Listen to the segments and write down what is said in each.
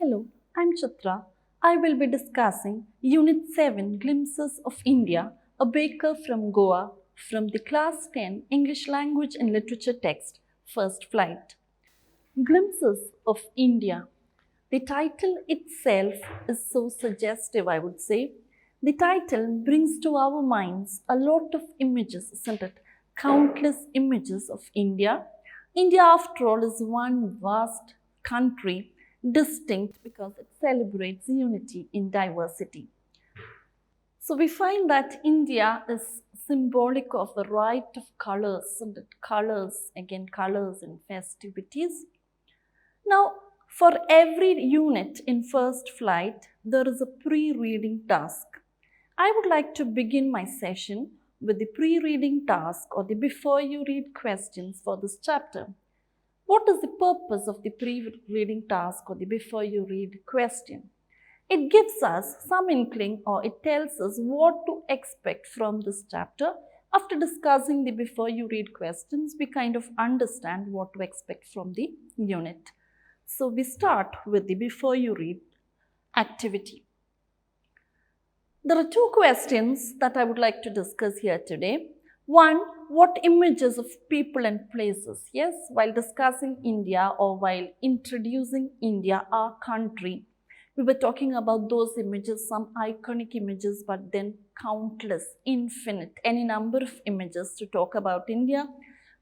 Hello, I'm Chitra. I will be discussing Unit 7 Glimpses of India, a baker from Goa, from the Class 10 English Language and Literature text, First Flight. Glimpses of India. The title itself is so suggestive, I would say. The title brings to our minds a lot of images, isn't it? Countless images of India. India, after all, is one vast country, distinct because it celebrates unity in diversity. So we find that India is symbolic of the right of colors, and colors and festivities. Now, for every unit in First Flight, there is a pre-reading task. I would like to begin my session with the pre-reading task or the before you read questions for this chapter. What is the purpose of the pre-reading task or the before you read question? It gives us some inkling or it tells us what to expect from this chapter. After discussing the before you read questions, we kind of understand what to expect from the unit. So we start with the before you read activity. There are two questions that I would like to discuss here today. One, what images of people and places? Yes, while discussing India or while introducing India, our country, we were talking about those images, some iconic images, but then countless, infinite, any number of images to talk about India,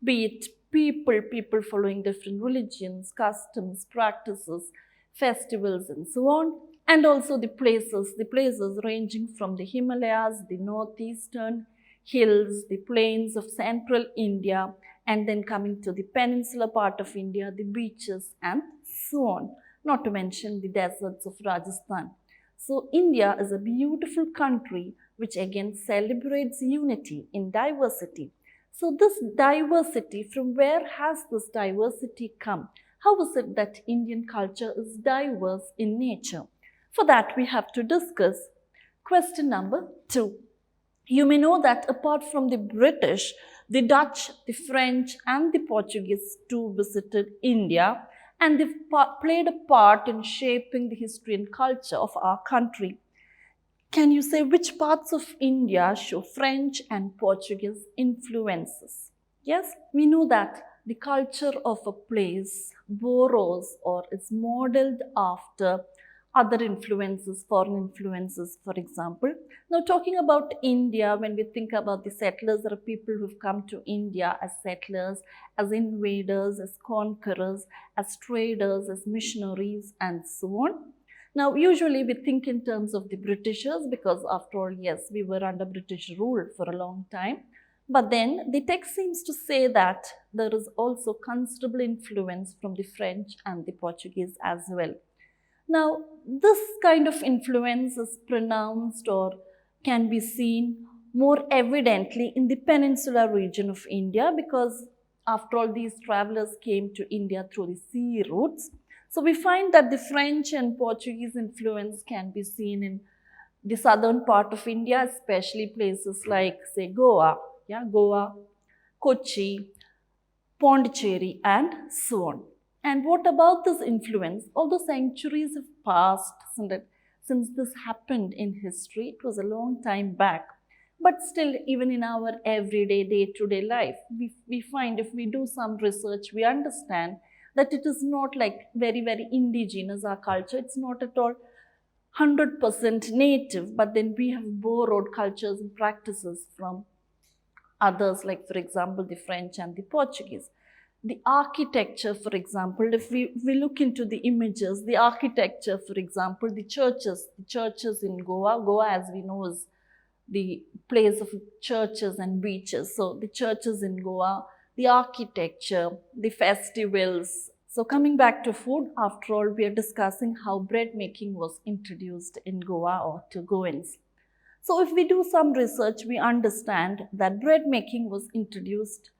be it people following different religions, customs, practices, festivals, and so on. And also the places ranging from the Himalayas, the northeastern hills, the plains of central India, and then coming to the peninsular part of India, the beaches, and so on. Not to mention the deserts of Rajasthan. So India is a beautiful country which again celebrates unity in diversity. So this diversity, from where has this diversity come? How is it that Indian culture is diverse in nature? For that, we have to discuss question number 2. You may know that apart from the British, the Dutch, the French, and the Portuguese too visited India, and they've played a part in shaping the history and culture of our country. Can you say which parts of India show French and Portuguese influences? Yes, we know that the culture of a place borrows or is modeled after other influences, foreign influences, for example. Now, talking about India, when we think about the settlers, there are people who've come to India as settlers, as invaders, as conquerors, as traders, as missionaries, and so on. Now, usually we think in terms of the Britishers because, after all, yes, we were under British rule for a long time. But then the text seems to say that there is also considerable influence from the French and the Portuguese as well. Now, this kind of influence is pronounced or can be seen more evidently in the peninsular region of India because, after all, these travelers came to India through the sea routes. So we find that the French and Portuguese influence can be seen in the southern part of India, especially places like, say, Goa, Kochi, Pondicherry, and so on. And what about this influence? Although centuries have passed since this happened in history, it was a long time back. But still, even in our everyday, day-to-day life, we find if we do some research, we understand that it is not like very, very indigenous, our culture. It's not at all 100% native, but then we have borrowed cultures and practices from others, like, for example, the French and the Portuguese. The architecture, for example, if we look into the images, the architecture, for example, the churches in Goa, as we know, is the place of churches and beaches. So the churches in Goa, the architecture, the festivals. So coming back to food, after all, we are discussing how bread making was introduced in Goa or to Goans. So if we do some research, we understand that bread making was introduced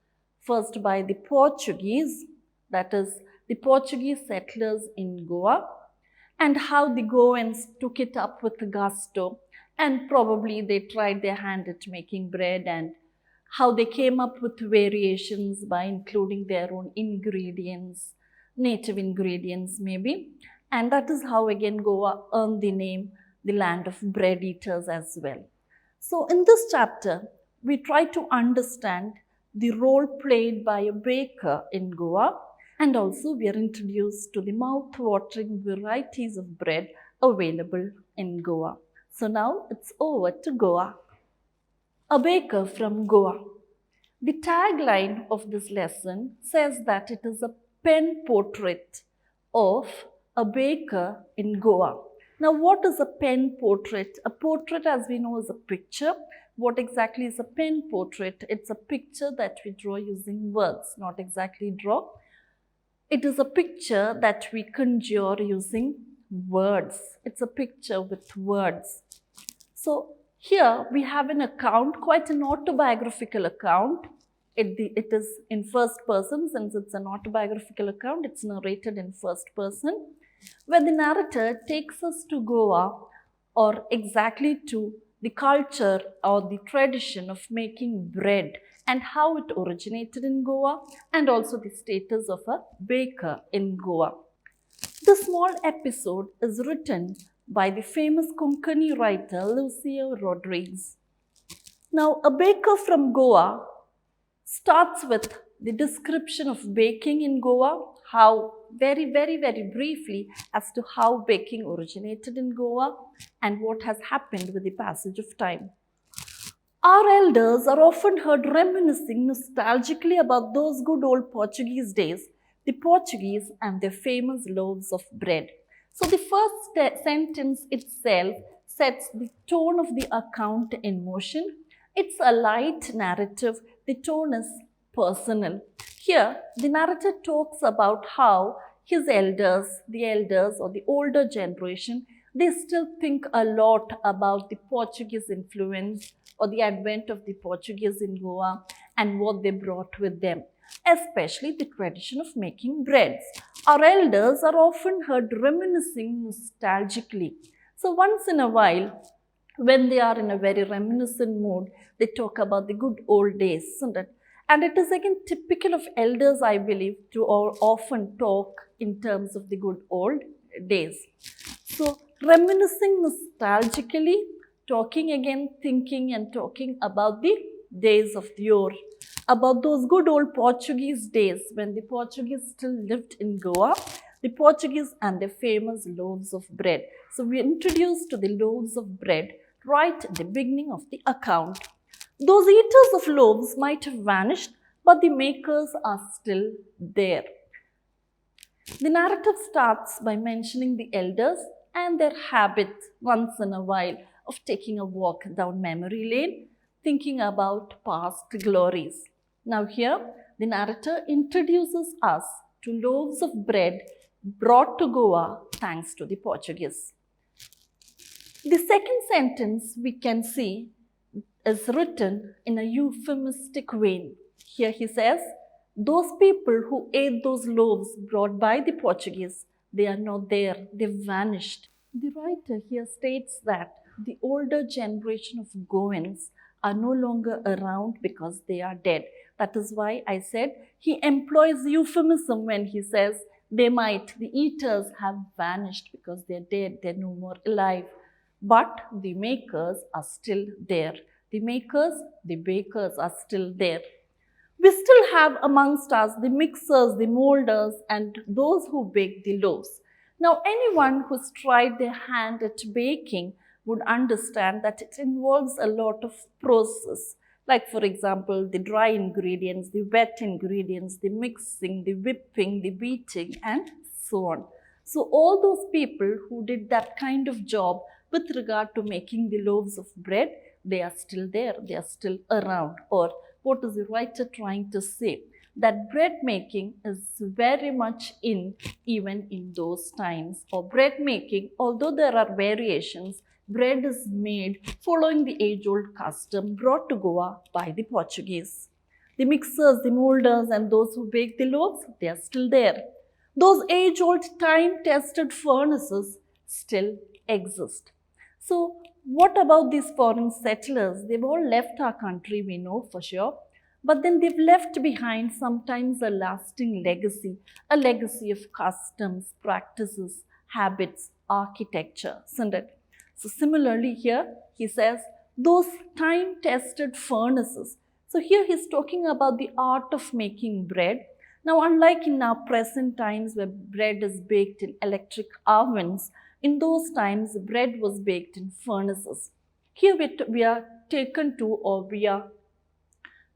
first by the Portuguese, that is the Portuguese settlers in Goa, and how the Goans took it up with gusto, and probably they tried their hand at making bread, and how they came up with variations by including their own ingredients, native ingredients maybe, And that is how again Goa earned the name the land of bread eaters as well. So in this chapter, we try to understand the role played by a baker in Goa, and also we are introduced to the mouth-watering varieties of bread available in Goa. So now it's over to Goa. A baker from Goa. The tagline of this lesson says that it is a pen portrait of a baker in Goa. Now, what is a pen portrait? A portrait, as we know, is a picture. What exactly is a pen portrait? It's a picture that we draw using words, not exactly draw. It is a picture that we conjure using words. It's a picture with words. So, here we have an account, quite an autobiographical account. It is in first person. Since it's an autobiographical account, it's narrated in first person, where the narrator takes us to Goa, or exactly to the culture or the tradition of making bread and how it originated in Goa, and also the status of a baker in Goa. The small episode is written by the famous Konkani writer Lucio Rodriguez. Now, a baker from Goa starts with the description of baking in Goa, how very briefly as to how baking originated in Goa and what has happened with the passage of time. Our elders are often heard reminiscing nostalgically about those good old Portuguese days, the Portuguese and their famous loaves of bread. So the first sentence itself sets the tone of the account in motion. It's a light narrative. The tone is personal. Here, the narrator talks about how his elders, or the older generation, they still think a lot about the Portuguese influence or the advent of the Portuguese in Goa and what they brought with them, especially the tradition of making breads. Our elders are often heard reminiscing nostalgically. So once in a while, when they are in a very reminiscent mood, they talk about the good old days, isn't it? And it is again typical of elders, I believe, to often talk in terms of the good old days. So reminiscing nostalgically, talking again, thinking and talking about the days of yore, about those good old Portuguese days when the Portuguese still lived in Goa, the Portuguese and their famous loaves of bread. So we are introduced to the loaves of bread right at the beginning of the account. Those eaters of loaves might have vanished, but the makers are still there. The narrative starts by mentioning the elders and their habit once in a while of taking a walk down memory lane, thinking about past glories. Now here, the narrator introduces us to loaves of bread brought to Goa thanks to the Portuguese. The second sentence we can see is written in a euphemistic vein. Here he says, those people who ate those loaves brought by the Portuguese, they are not there, they've vanished. The writer here states that the older generation of Goans are no longer around because they are dead. That is why I said he employs euphemism when he says the eaters have vanished because they're dead, they're no more alive. But the makers are still there. The makers, the bakers are still there. We still have amongst us the mixers, the molders, and those who bake the loaves. Now, anyone who's tried their hand at baking would understand that it involves a lot of process. Like, for example, the dry ingredients, the wet ingredients, the mixing, the whipping, the beating, and so on. So, all those people who did that kind of job with regard to making the loaves of bread, they are still there, they are still around. Or what is the writer trying to say? That bread making is very much in even in those times. Or bread making, although there are variations, bread is made following the age-old custom brought to Goa by the Portuguese. The mixers, the molders, and those who bake the loaves, they are still there. Those age-old time-tested furnaces still exist. So what about these foreign settlers? They've all left our country, we know for sure. But then they've left behind sometimes a lasting legacy, a legacy of customs, practices, habits, architecture, isn't it? So similarly here, he says, those time-tested furnaces. So here he's talking about the art of making bread. Now, unlike in our present times where bread is baked in electric ovens, in those times bread was baked in furnaces. Here we are taken to, or we are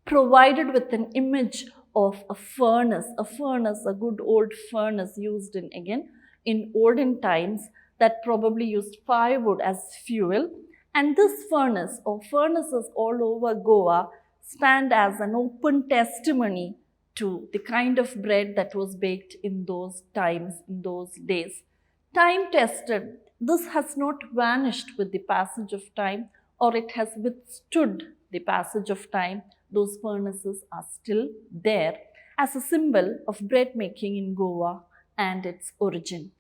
provided with an image of a furnace, a good old furnace used in olden times that probably used firewood as fuel. And this furnace or furnaces all over Goa stand as an open testimony to the kind of bread that was baked in those times, in those days. Time tested, this has not vanished with the passage of time, or it has withstood the passage of time. Those furnaces are still there as a symbol of bread making in Goa and its origin.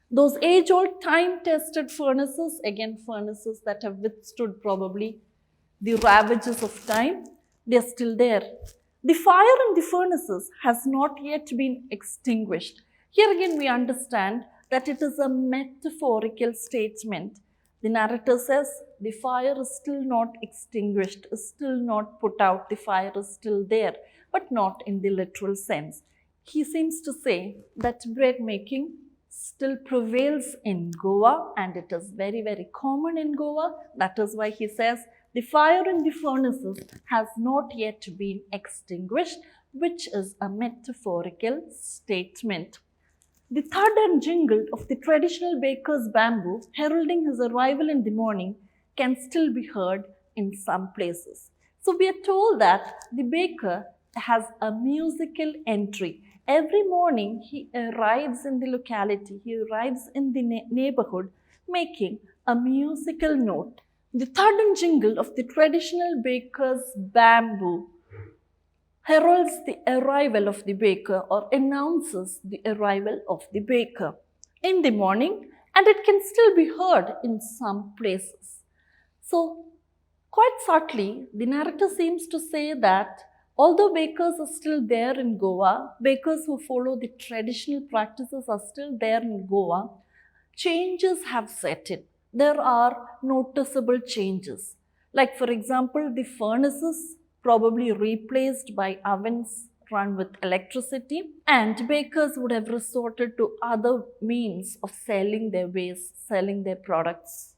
Those age-old time-tested furnaces, again furnaces that have withstood probably the ravages of time, they are still there. The fire in the furnaces has not yet been extinguished. Here again we understand that it is a metaphorical statement. The narrator says the fire is still not extinguished, is still not put out, the fire is still there, but not in the literal sense. He seems to say that bread making still prevails in Goa, and it is very, very common in Goa. That is why he says the fire in the furnaces has not yet been extinguished, which is a metaphorical statement. The thud and jingle of the traditional baker's bamboo heralding his arrival in the morning can still be heard in some places. So we are told that the baker has a musical entry. Every morning he arrives in the locality, he arrives in the neighborhood making a musical note. The thud and jingle of the traditional baker's bamboo heralds the arrival of the baker or announces the arrival of the baker in the morning, and it can still be heard in some places. So, quite subtly, the narrator seems to say that although bakers are still there in Goa, bakers who follow the traditional practices are still there in Goa, changes have set in. There are noticeable changes. Like for example, the furnaces probably replaced by ovens run with electricity, and bakers would have resorted to other means of selling their wares, selling their products.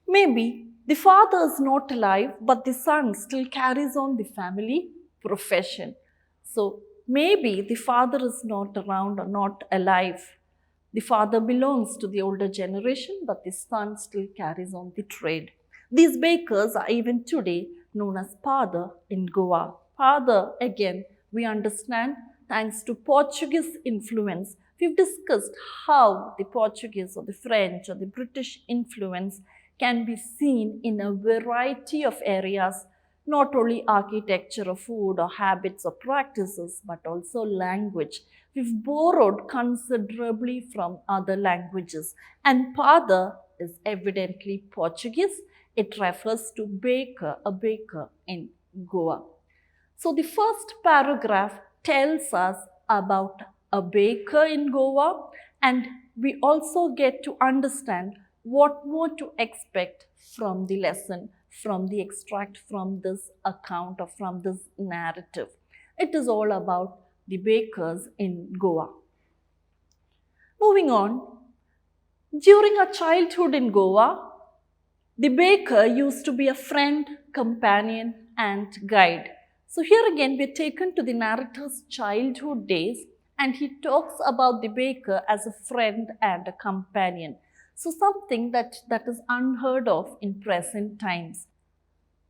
Maybe the father is not alive, but the son still carries on the family profession. So maybe the father is not around or not alive. The father belongs to the older generation, but the son still carries on the trade. These bakers are even today known as Pada in Goa. Pada, again, we understand thanks to Portuguese influence. We've discussed how the Portuguese or the French or the British influence can be seen in a variety of areas, not only architecture or food or habits or practices, but also language. We've borrowed considerably from other languages, and Pada is evidently Portuguese. It refers to baker, a baker in Goa. So the first paragraph tells us about a baker in Goa, and we also get to understand what more to expect from the lesson, from the extract from this account or from this narrative. It is all about the bakers in Goa. Moving on, during our childhood in Goa, the baker used to be a friend, companion, and guide. So here again, we're taken to the narrator's childhood days, and he talks about the baker as a friend and a companion. So something that is unheard of in present times.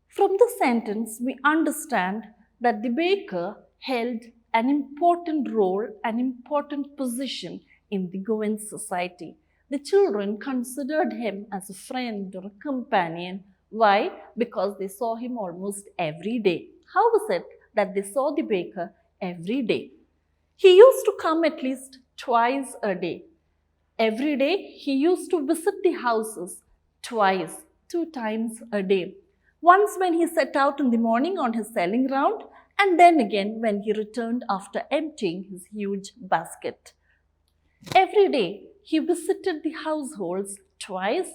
From the sentence, we understand that the baker held an important role, an important position in the Goan society. The children considered him as a friend or a companion. Why? Because they saw him almost every day. How was it that they saw the baker every day? He used to come at least twice a day. Every day, he used to visit the houses twice, 2 times a day. Once when he set out in the morning on his selling round, and then again when he returned after emptying his huge basket. Every day he visited the households twice,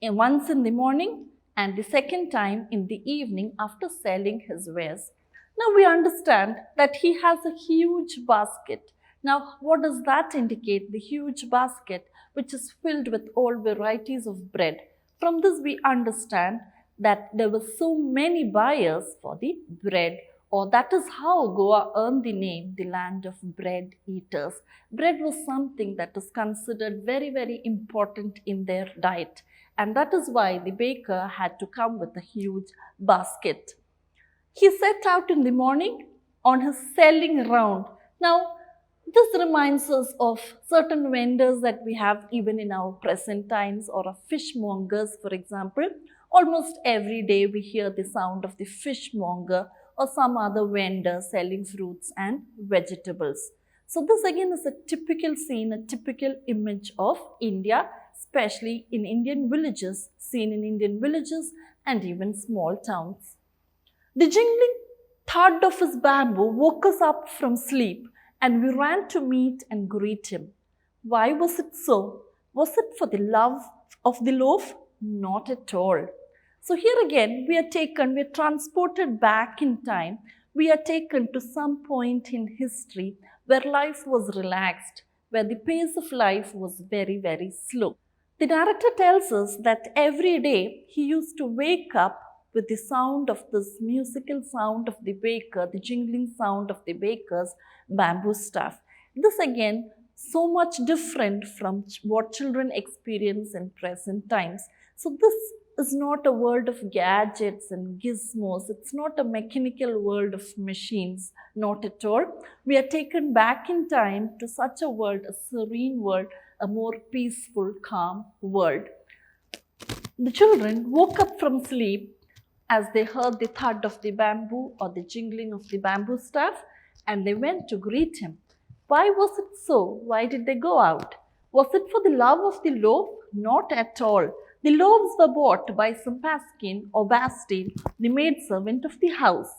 once in the morning and the second time in the evening after selling his wares. Now we understand that he has a huge basket. Now, what does that indicate? The huge basket, which is filled with all varieties of bread. From this, we understand that there were so many buyers for the bread, or that is how Goa earned the name the land of bread eaters. Bread was something that was considered very, very important in their diet, and that is why the baker had to come with a huge basket. He set out in the morning on his selling round. Now, this reminds us of certain vendors that we have even in our present times, or of fishmongers, for example. Almost every day we hear the sound of the fishmonger or some other vendor selling fruits and vegetables. So this again is a typical scene, a typical image of India, especially in Indian villages, seen in Indian villages and even small towns. The jingling thud of his bamboo woke us up from sleep, and we ran to meet and greet him. Why was it so? Was it for the love of the loaf? Not at all. So here again, we are transported back in time. We are taken to some point in history where life was relaxed, where the pace of life was very, very slow. The narrator tells us that every day he used to wake up with the sound of this musical sound of the baker, the jingling sound of the baker's bamboo staff. This again, so much different from what children experience in present times. So this is not a world of gadgets and gizmos. It's not a mechanical world of machines, not at all. We are taken back in time to such a world, a serene world, a more peaceful, calm world. The children woke up from sleep as they heard the thud of the bamboo or the jingling of the bamboo staff, and they went to greet him. Why was it so? Why did they go out? Was it for the love of the loaf? Not at all. The loaves were bought by some Paskin or Bastille, the maidservant of the house.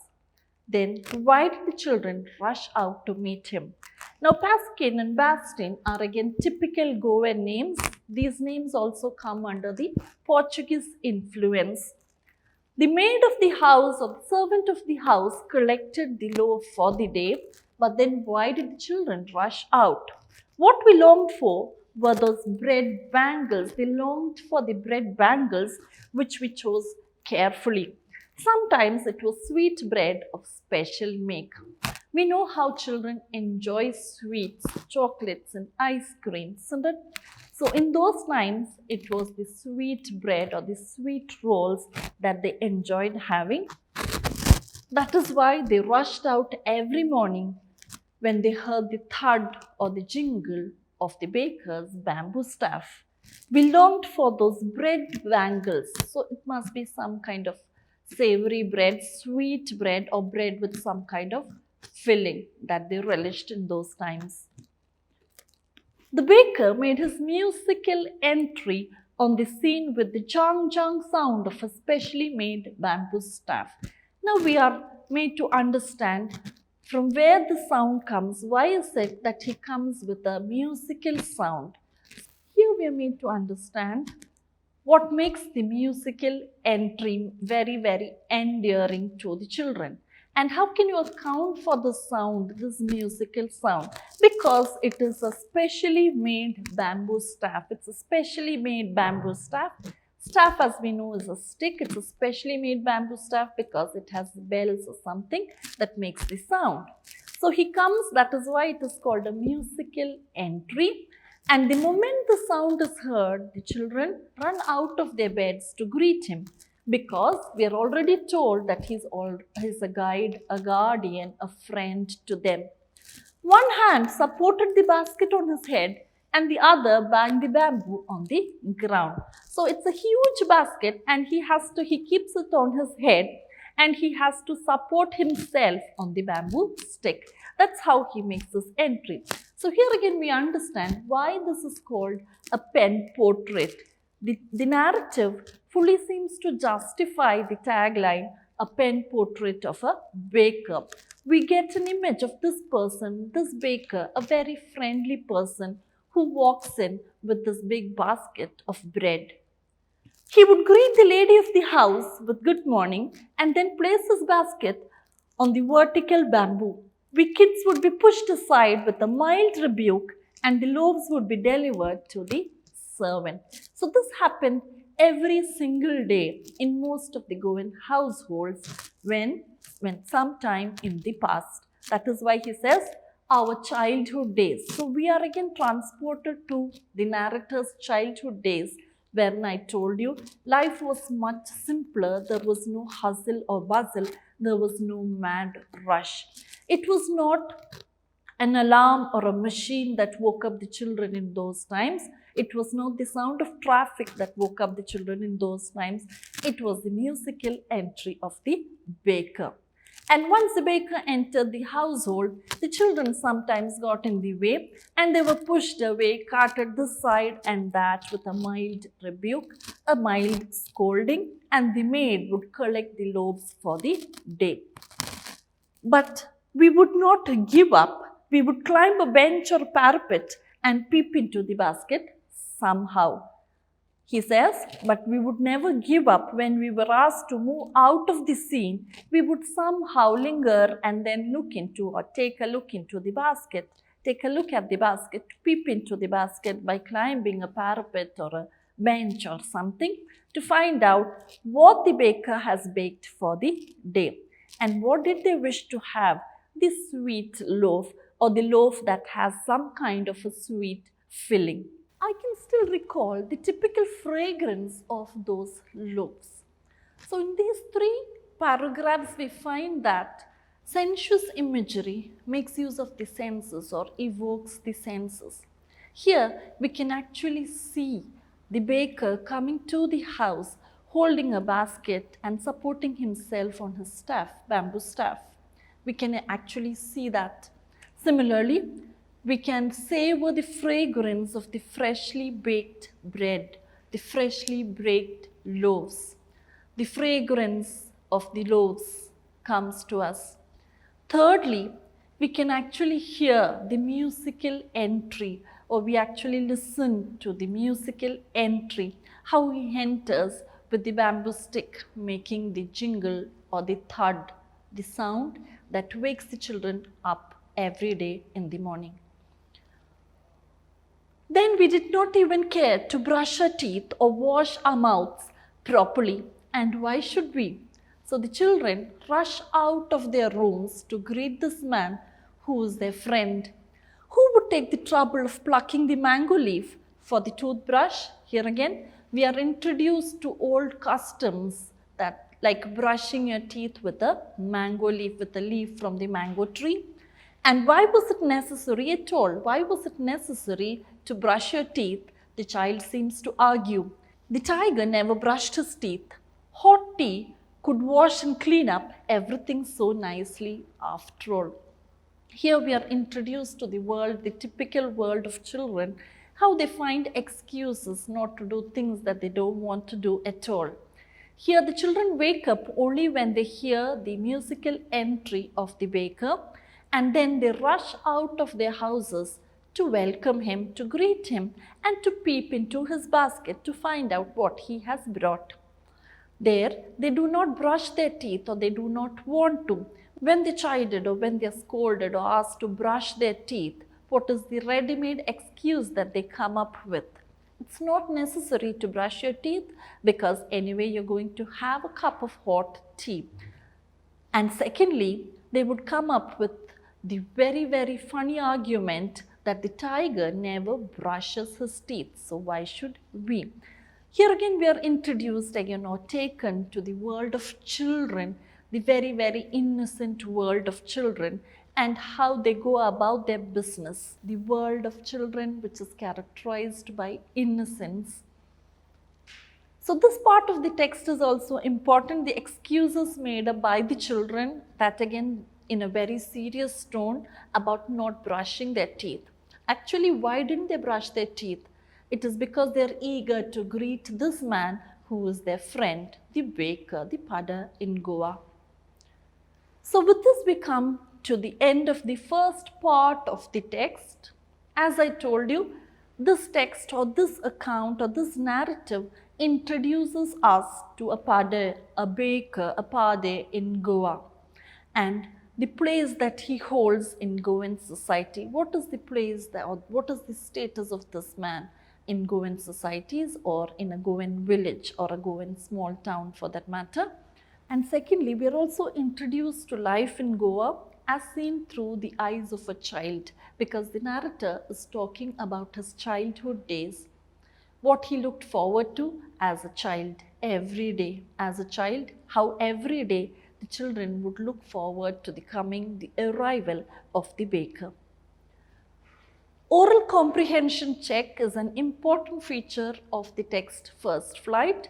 Then why did the children rush out to meet him? Now Paskin and Bastille are again typical Goan names. These names also come under the Portuguese influence. The maid of the house or the servant of the house collected the loaf for the day, but then why did the children rush out? What we longed for were those bread bangles. They longed for the bread bangles which we chose carefully. Sometimes it was sweet bread of special make. We know how children enjoy sweets, chocolates and ice creams, isn't it? So in those times, it was the sweet bread or the sweet rolls that they enjoyed having. That is why they rushed out every morning when they heard the thud or the jingle of the baker's bamboo staff. We longed for those bread bangles. So it must be some kind of savory bread, sweet bread, or bread with some kind of filling that they relished in those times. The baker made his musical entry on the scene with the jang jang sound of a specially made bamboo staff. Now we are made to understand from where the sound comes. Why is it that he comes with a musical sound? Here we are made to understand what makes the musical entry very, very endearing to the children. And how can you account for the sound, this musical sound? Because it is a specially made bamboo staff. It's a specially made bamboo staff. Staff, as we know, is a stick. It's a specially made bamboo staff because it has bells or something that makes the sound. So he comes, that is why it is called a musical entry. And the moment the sound is heard, the children run out of their beds to greet him, because we are already told that he's a guide, a guardian, a friend to them. One hand supported the basket on his head and the other banged the bamboo on the ground. So it's a huge basket and he keeps it on his head and he has to support himself on the bamboo stick. That's how he makes this entry. So here again we understand why this is called a pen portrait. The narrative fully seems to justify the tagline, a pen portrait of a baker. We get an image of this person, this baker, a very friendly person who walks in with this big basket of bread. He would greet the lady of the house with good morning and then place his basket on the vertical bamboo. We kids would be pushed aside with a mild rebuke and the loaves would be delivered to the servant. So this happened every single day in most of the Goan households when sometime in the past. That is why he says our childhood days. So we are again transported to the narrator's childhood days, when I told you life was much simpler. There was no hustle or bustle. There was no mad rush. It was not an alarm or a machine that woke up the children in those times. It was not the sound of traffic that woke up the children in those times. It was the musical entry of the baker. And once the baker entered the household, the children sometimes got in the way and they were pushed away, carted this side and that with a mild rebuke, a mild scolding, and the maid would collect the loaves for the day. But we would not give up. We would climb a bench or parapet and peep into the basket somehow. He says, but we would never give up. When we were asked to move out of the scene, we would somehow linger and then look into or take a look into the basket. Take a look at the basket, peep into the basket by climbing a parapet or a bench or something to find out what the baker has baked for the day. And what did they wish to have? The sweet loaf or the loaf that has some kind of a sweet filling. I can still recall the typical fragrance of those loaves. So in these 3 paragraphs, we find that sensuous imagery makes use of the senses or evokes the senses. Here we can actually see the baker coming to the house holding a basket and supporting himself on his staff, bamboo staff. We can actually see that. Similarly, we can savor the fragrance of the freshly baked bread, the freshly baked loaves. The fragrance of the loaves comes to us. Thirdly, we can actually hear the musical entry, or we actually listen to the musical entry, how he enters with the bamboo stick, making the jingle or the thud, the sound that wakes the children up every day in the morning. Then we did not even care to brush our teeth or wash our mouths properly. And why should we? So the children rush out of their rooms to greet this man who is their friend. Who would take the trouble of plucking the mango leaf for the toothbrush? Here again, we are introduced to old customs that like brushing your teeth with a mango leaf, with a leaf from the mango tree. And why was it necessary at all? Why was it necessary to brush your teeth? The child seems to argue. The tiger never brushed his teeth. Hot tea could wash and clean up everything so nicely after all. Here we are introduced to the world, the typical world of children, how they find excuses not to do things that they don't want to do at all. Here the children wake up only when they hear the musical entry of the baker, and then they rush out of their houses to welcome him, to greet him, and to peep into his basket to find out what he has brought. There, they do not brush their teeth, or they do not want to. When they're chided or when they're scolded or asked to brush their teeth, what is the ready-made excuse that they come up with? It's not necessary to brush your teeth because anyway you're going to have a cup of hot tea. And secondly, they would come up with the very, very funny argument that the tiger never brushes his teeth. So why should we? Here again we are introduced again or taken to the world of children, the very, very innocent world of children, and how they go about their business. The world of children which is characterized by innocence. So this part of the text is also important. The excuses made up by the children, that again in a very serious tone about not brushing their teeth. Actually, why didn't they brush their teeth? It is because they are eager to greet this man who is their friend, the baker, the pada in Goa. So with this we come to the end of the first part of the text. As I told you, This text or this account or this narrative introduces us to a baker, a pade in Goa, and the place that he holds in Goan society. What is the place that, or what is the status of this man in Goan societies or in a Goan village or a Goan small town for that matter? And secondly, we are also introduced to life in Goa as seen through the eyes of a child, because the narrator is talking about his childhood days, what he looked forward to as a child every day. As a child, how every day the children would look forward to the arrival of the baker. Oral comprehension check is an important feature of the text First Flight,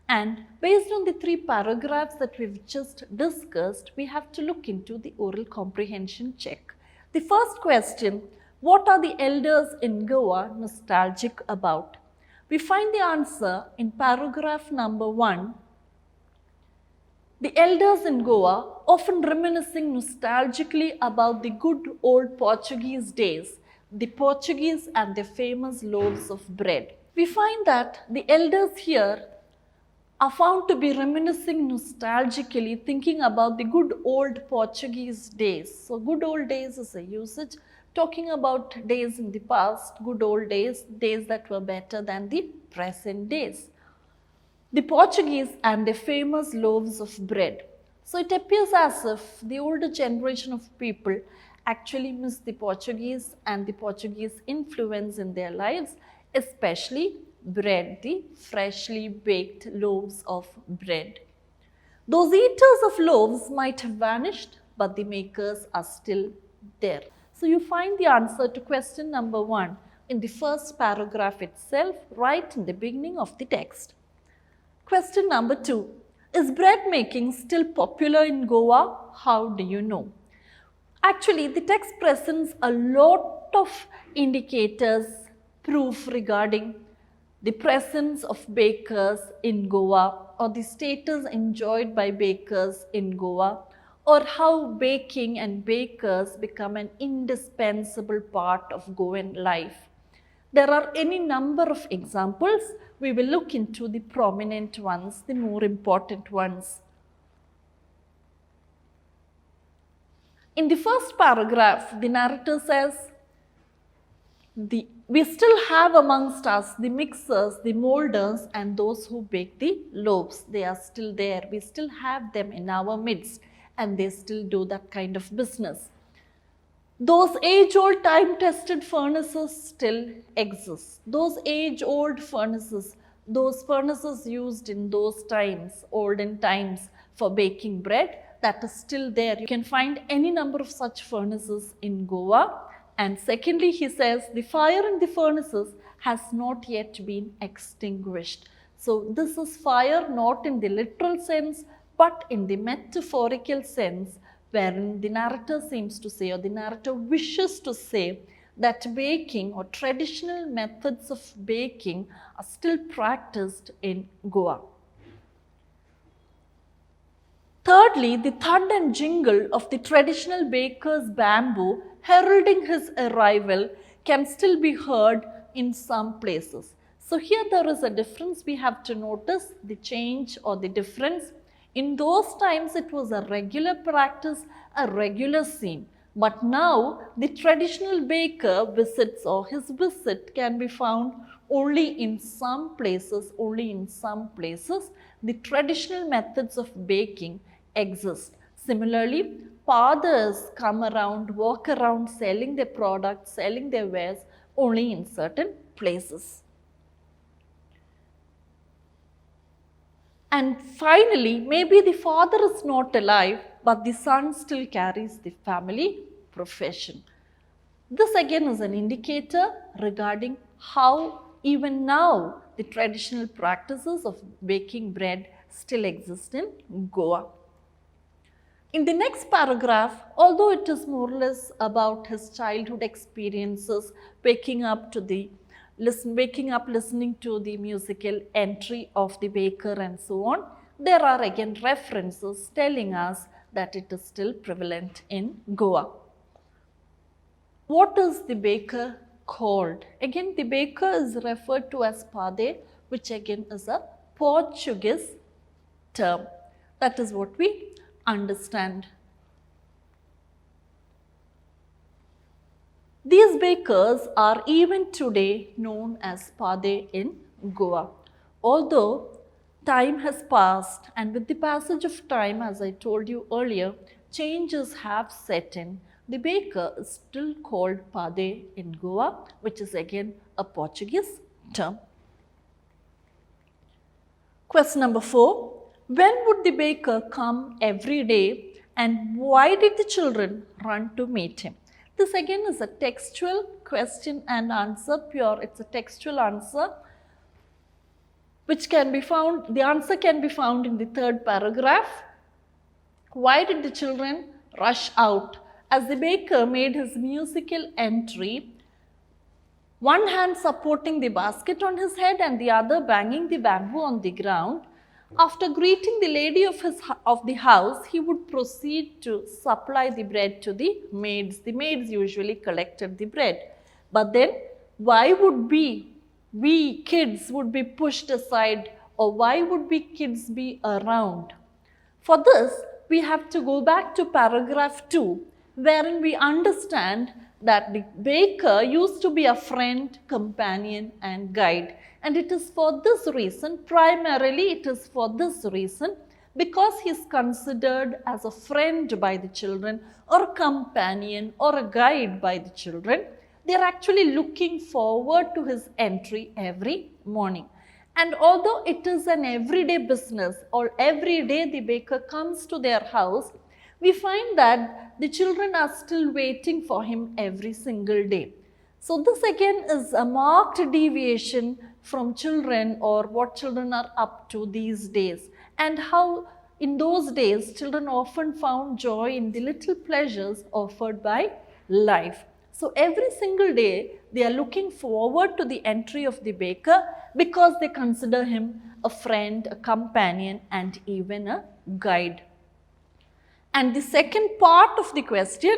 and based on the 3 paragraphs that we've just discussed, we have to look into the oral comprehension check. The first question, what are the elders in Goa nostalgic about? We find the answer in paragraph number 1. The elders in Goa often reminiscing nostalgically about the good old Portuguese days, the Portuguese and their famous loaves of bread. We find that the elders here are found to be reminiscing nostalgically, thinking about the good old Portuguese days. So good old days is a usage talking about days in the past, good old days, days that were better than the present days. The Portuguese and their famous loaves of bread. So it appears as if the older generation of people actually miss the Portuguese and the Portuguese influence in their lives, especially bread, the freshly baked loaves of bread. Those eaters of loaves might have vanished, but the makers are still there. So you find the answer to question number 1 in the first paragraph itself, right in the beginning of the text. Question number 2. Is bread making still popular in Goa? How do you know? Actually, the text presents a lot of indicators, proof regarding the presence of bakers in Goa, or the status enjoyed by bakers in Goa, or how baking and bakers become an indispensable part of Goan life. There are any number of examples. We will look into the prominent ones, the more important ones. In the first paragraph, the narrator says, we still have amongst us the mixers, the molders, and those who bake the loaves. They are still there. We still have them in our midst, and they still do that kind of business. Those age-old time-tested furnaces still exist. Those age-old furnaces, those furnaces used in those times, olden times, for baking bread, that is still there. You can find any number of such furnaces in Goa. And secondly, he says, the fire in the furnaces has not yet been extinguished. So this is fire not in the literal sense, but in the metaphorical sense, wherein the narrator seems to say, or the narrator wishes to say, that baking or traditional methods of baking are still practiced in Goa. Thirdly, the thud and jingle of the traditional baker's bamboo heralding his arrival can still be heard in some places. So here there is a difference. We have to notice the change or the difference. In those times it was a regular practice, a regular scene. But now the traditional baker visits, or his visit can be found only in some places, the traditional methods of baking exist. Similarly, fathers come around, walk around selling their products, selling their wares only in certain places. And finally, maybe the father is not alive, but the son still carries the family profession. This again is an indicator regarding how even now the traditional practices of baking bread still exist in Goa. In the next paragraph, although it is more or less about his childhood experiences, waking up listening to the musical entry of the baker and so on, there are again references telling us that it is still prevalent in Goa. What is the baker called. Again, the baker is referred to as pade, which again is a Portuguese term. That is what we understand. These bakers are even today known as pade in Goa. Although time has passed, and with the passage of time, as I told you earlier, changes have set in. The baker is still called pade in Goa, which is again a Portuguese term. Question number 4. When would the baker come every day, and why did the children run to meet him? This again is a textual question and answer, it's a textual answer which can be found, the answer can be found in the 3rd paragraph. Why did the children rush out? As the baker made his musical entry, one hand supporting the basket on his head and the other banging the bamboo on the ground, after greeting the lady of the house, he would proceed to supply the bread to the maids. The maids usually collected the bread. But then, why would we kids would be pushed aside, or why would we kids be around? For this, we have to go back to paragraph 2, wherein we understand that the baker used to be a friend, companion and guide. And it is for this reason, primarily it is for this reason, because he is considered as a friend by the children, or a companion or a guide by the children. They are actually looking forward to his entry every morning. And although it is an everyday business, or every day the baker comes to their house, we find that the children are still waiting for him every single day. So this again is a marked deviation from children, or what children are up to these days, and how in those days children often found joy in the little pleasures offered by life. So every single day they are looking forward to the entry of the baker, because they consider him a friend, a companion and even a guide. And the second part of the question,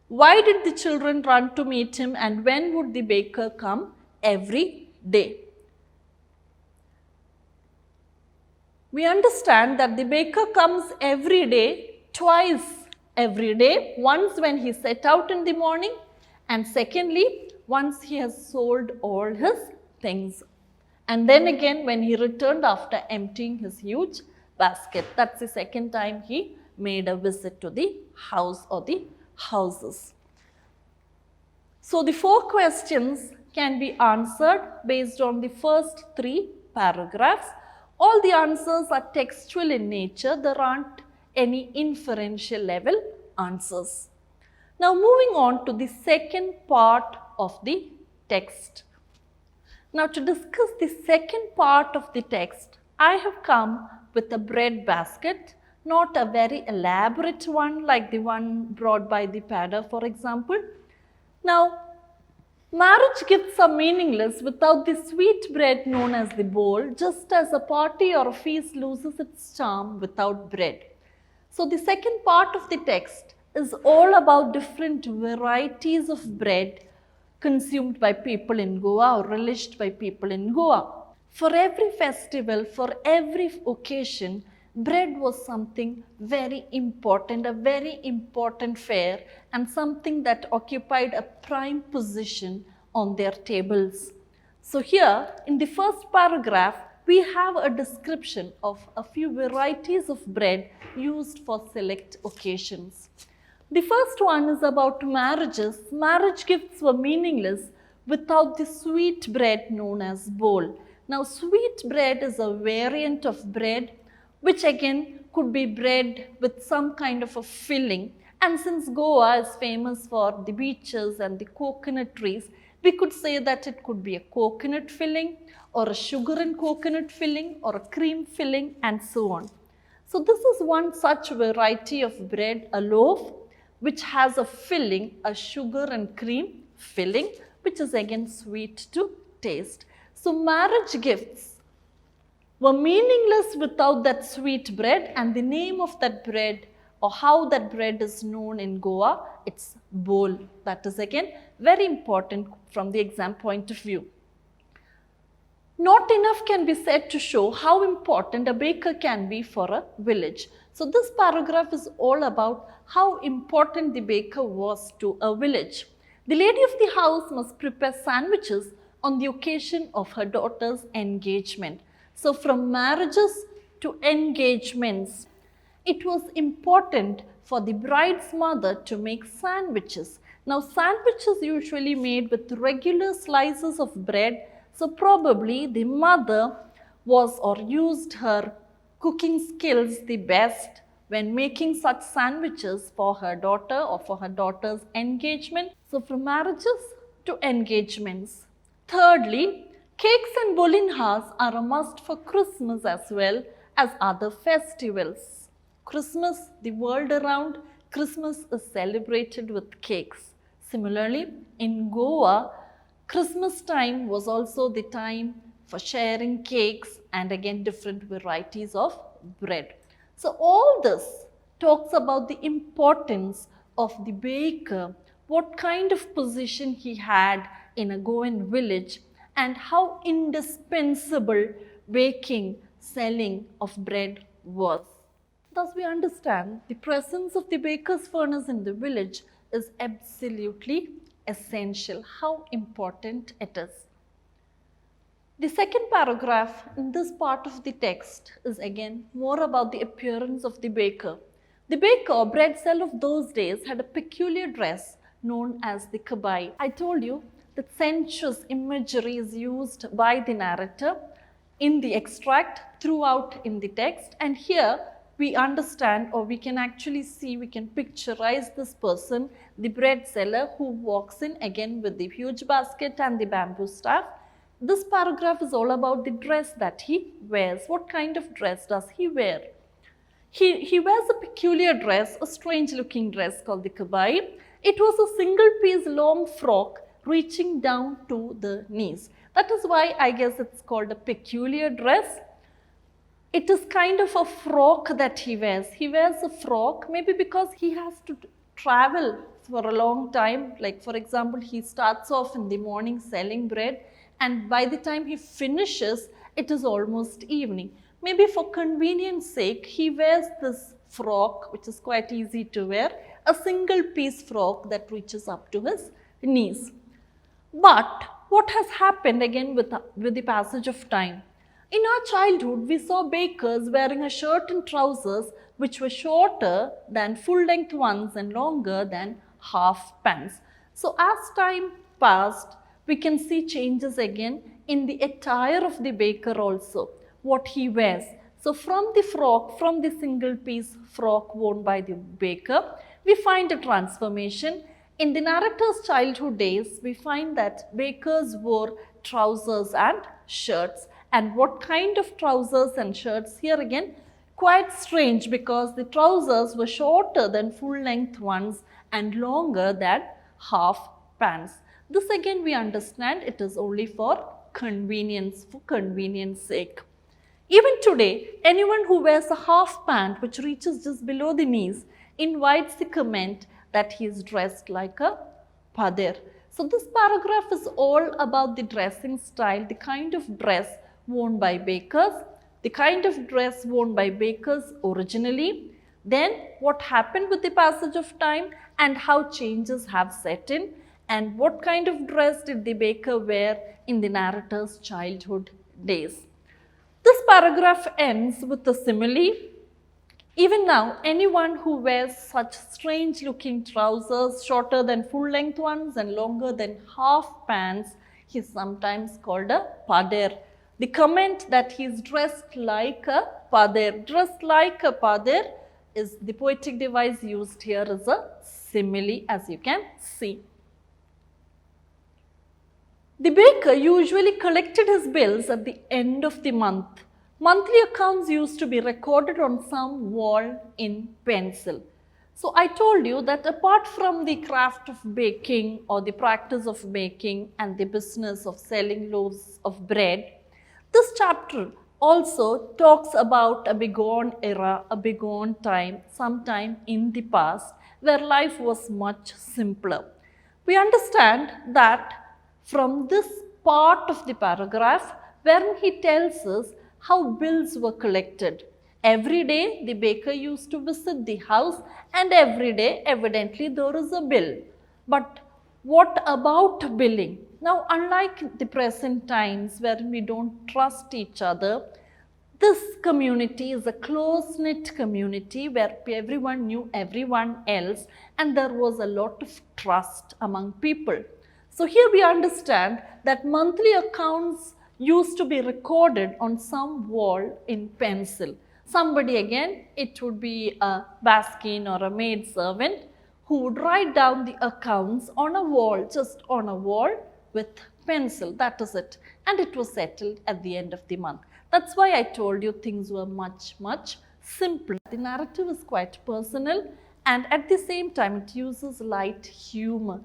why did the children run to meet him, and when would the baker come every day? We understand that the baker comes every day, twice every day, once when he set out in the morning, and secondly, once he has sold all his things. And then again when he returned after emptying his huge basket. That's the second time he made a visit to the house or the houses. So the 4 questions can be answered based on the first 3 paragraphs. All the answers are textual in nature. There aren't any inferential level answers. Now moving on to the second part of the text. Now to discuss the second part of the text, I have come with a bread basket, not a very elaborate one like the one brought by the padder, for example. Now, marriage gifts are meaningless without the sweet bread known as the bowl, just as a party or a feast loses its charm without bread. So the second part of the text is all about different varieties of bread consumed by people in Goa or relished by people in Goa. For every festival, for every occasion, bread was something very important, a very important fare, and something that occupied a prime position on their tables. So here in the first paragraph, we have a description of a few varieties of bread used for select occasions. The first one is about marriages. Marriage gifts were meaningless without the sweet bread known as bowl. Now, sweet bread is a variant of bread which again could be bread with some kind of a filling. And since Goa is famous for the beaches and the coconut trees, we could say that it could be a coconut filling or a sugar and coconut filling or a cream filling and so on. So this is one such variety of bread, a loaf, which has a filling, a sugar and cream filling, which is again sweet to taste. So marriage gifts were meaningless without that sweet bread, and the name of that bread or how that bread is known in Goa, it's bol. That is again very important from the exam point of view. Not enough can be said to show how important a baker can be for a village. So this paragraph is all about how important the baker was to a village. The lady of the house must prepare sandwiches on the occasion of her daughter's engagement. So from marriages to engagements, it was important for the bride's mother to make sandwiches. Now sandwiches usually made with regular slices of bread. So probably the mother was or used her cooking skills the best when making such sandwiches for her daughter or for her daughter's engagement. So from marriages to engagements. Thirdly, cakes and bolinhas are a must for Christmas as well as other festivals. Christmas, the world around, Christmas is celebrated with cakes. Similarly, in Goa, Christmas time was also the time for sharing cakes and again different varieties of bread. So all this talks about the importance of the baker, what kind of position he had in a Goan village and how indispensable baking, selling of bread was. Thus we understand the presence of the baker's furnace in the village is absolutely essential, how important it is. The second paragraph in this part of the text is again more about the appearance of the baker. The baker or bread seller of those days had a peculiar dress known as the kabai. I told you that sensuous imagery is used by the narrator in the extract throughout in the text, and here we understand, or we can actually see, we can picturize this person, the bread seller who walks in again with the huge basket and the bamboo staff. This paragraph is all about the dress that he wears. What kind of dress does he wear? He wears a peculiar dress, a strange looking dress called the kabai. It was a single piece long frock reaching down to the knees. That is why I guess it's called a peculiar dress. It is kind of a frock that he wears. He wears a frock maybe because he has to travel for a long time. Like for example, he starts off in the morning selling bread and by the time he finishes, it is almost evening. Maybe for convenience sake, he wears this frock which is quite easy to wear, a single piece frock that reaches up to his knees. But what has happened again with the passage of time? In our childhood, we saw bakers wearing a shirt and trousers which were shorter than full-length ones and longer than half pants. So as time passed, we can see changes again in the attire of the baker also, what he wears. So from the frock, from the single piece frock worn by the baker, we find a transformation. In the narrator's childhood days, we find that bakers wore trousers and shirts. And what kind of trousers and shirts? Here again, quite strange because the trousers were shorter than full-length ones and longer than half pants. This again we understand it is only for convenience sake. Even today, anyone who wears a half pant which reaches just below the knees invites the comment that he is dressed like a padir. So this paragraph is all about the dressing style, the kind of dress worn by bakers, the kind of dress worn by bakers originally, then what happened with the passage of time and how changes have set in, and what kind of dress did the baker wear in the narrator's childhood days. This paragraph ends with a simile. Even now, anyone who wears such strange looking trousers, shorter than full length ones and longer than half pants, he is sometimes called a padir. The comment that he is dressed like a padir, is the poetic device used here as a simile, as you can see. The baker usually collected his bills at the end of the month. Monthly accounts used to be recorded on some wall in pencil. So I told you that apart from the craft of baking or the practice of baking and the business of selling loaves of bread, this chapter also talks about a bygone era, a bygone time, sometime in the past, where life was much simpler. We understand that from this part of the paragraph, wherein he tells us how bills were collected. Every day the baker used to visit the house, and every day evidently there is a bill. But what about billing? Now, unlike the present times where we don't trust each other, this community is a close-knit community where everyone knew everyone else, and there was a lot of trust among people. So here we understand that monthly accounts used to be recorded on some wall in pencil. Somebody, again, it would be a baskin or a maid servant, who would write down the accounts on a wall, just on a wall with pencil. That is it. And it was settled at the end of the month. That's why I told you things were much, much simpler. The narrative is quite personal, and at the same time it uses light humor.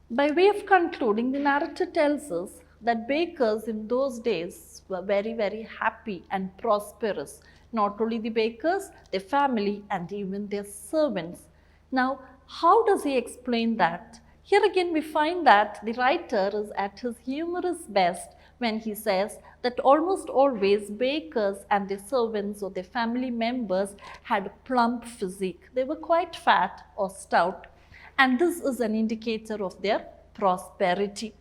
By way of concluding, the narrator tells us that bakers in those days were very, very happy and prosperous. Not only the bakers, their family, and even their servants. Now, how does he explain that? Here again we find that the writer is at his humorous best when he says that almost always bakers and their servants or their family members had plump physique. They were quite fat or stout, and this is an indicator of their prosperity.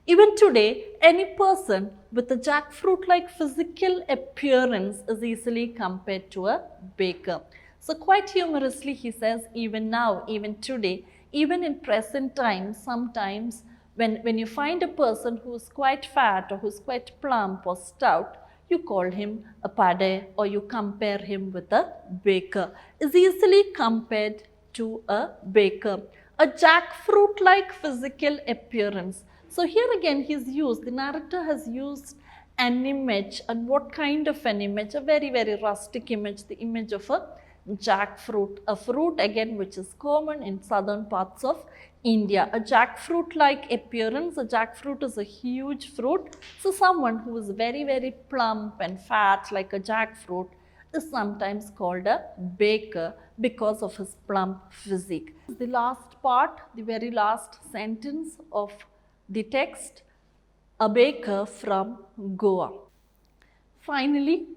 Even today, any person with a jackfruit-like physical appearance is easily compared to a baker. So quite humorously he says, even now, even today, even in present times, sometimes when you find a person who is quite fat or who is quite plump or stout, you call him a pade or you compare him with a baker. Is easily compared to a baker. A jackfruit-like physical appearance. So here again the narrator has used an image, and what kind of an image? A very, very rustic image, the image of a jackfruit, a fruit again which is common in southern parts of India. A jackfruit-like appearance. A jackfruit is a huge fruit. So someone who is very, very plump and fat like a jackfruit is sometimes called a baker because of his plump physique. The last part, the very last sentence of the text, a baker from Goa. Finally,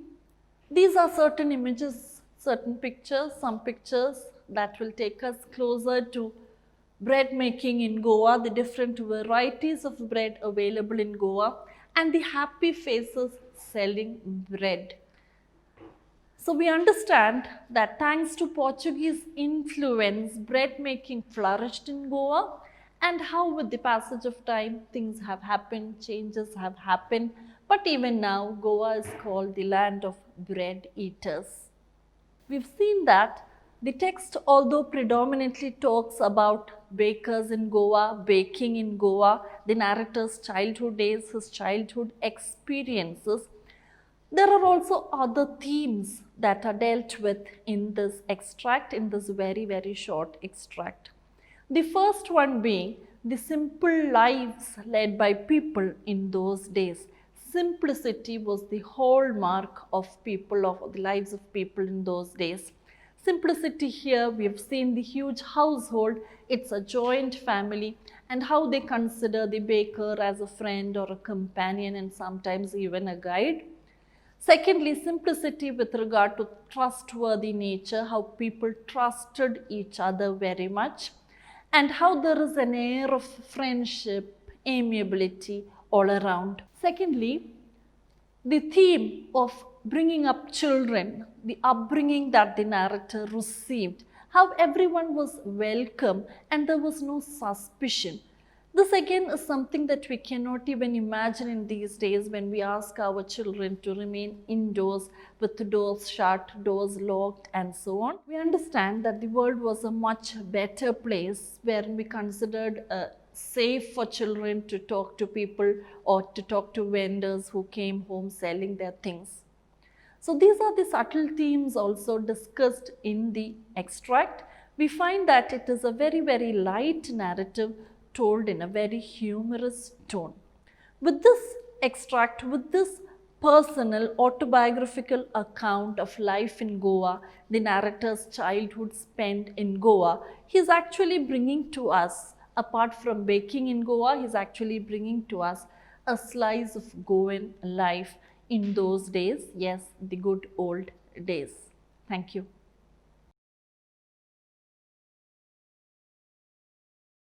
these are certain images, certain pictures, some pictures that will take us closer to bread making in Goa, the different varieties of bread available in Goa, and the happy faces selling bread. So we understand that thanks to Portuguese influence, bread making flourished in Goa, and how with the passage of time things have happened, changes have happened, but even now Goa is called the land of bread eaters. We've seen that the text, although predominantly talks about bakers in Goa, baking in Goa, the narrator's childhood days, his childhood experiences, there are also other themes that are dealt with in this extract, in this very, very short extract. The first one being the simple lives led by people in those days. Simplicity was the hallmark of people, of the lives of people in those days. Simplicity here, we have seen the huge household, it's a joint family, and how they consider the baker as a friend or a companion and sometimes even a guide. Secondly, simplicity with regard to trustworthy nature, how people trusted each other very much, and how there is an air of friendship, amiability all around. Secondly, the theme of bringing up children, the upbringing that the narrator received, how everyone was welcome and there was no suspicion. This again is something that we cannot even imagine in these days when we ask our children to remain indoors with the doors shut, doors locked and so on. We understand that the world was a much better place where we considered safe for children to talk to people or to talk to vendors who came home selling their things. So these are the subtle themes also discussed in the extract. We find that it is a very, very light narrative told in a very humorous tone. With this extract, with this personal autobiographical account of life in Goa, the narrator's childhood spent in Goa. He is actually bringing to us, apart from baking in Goa, he is actually bringing to us a slice of Goan life in those days. Yes, the good old days. Thank you.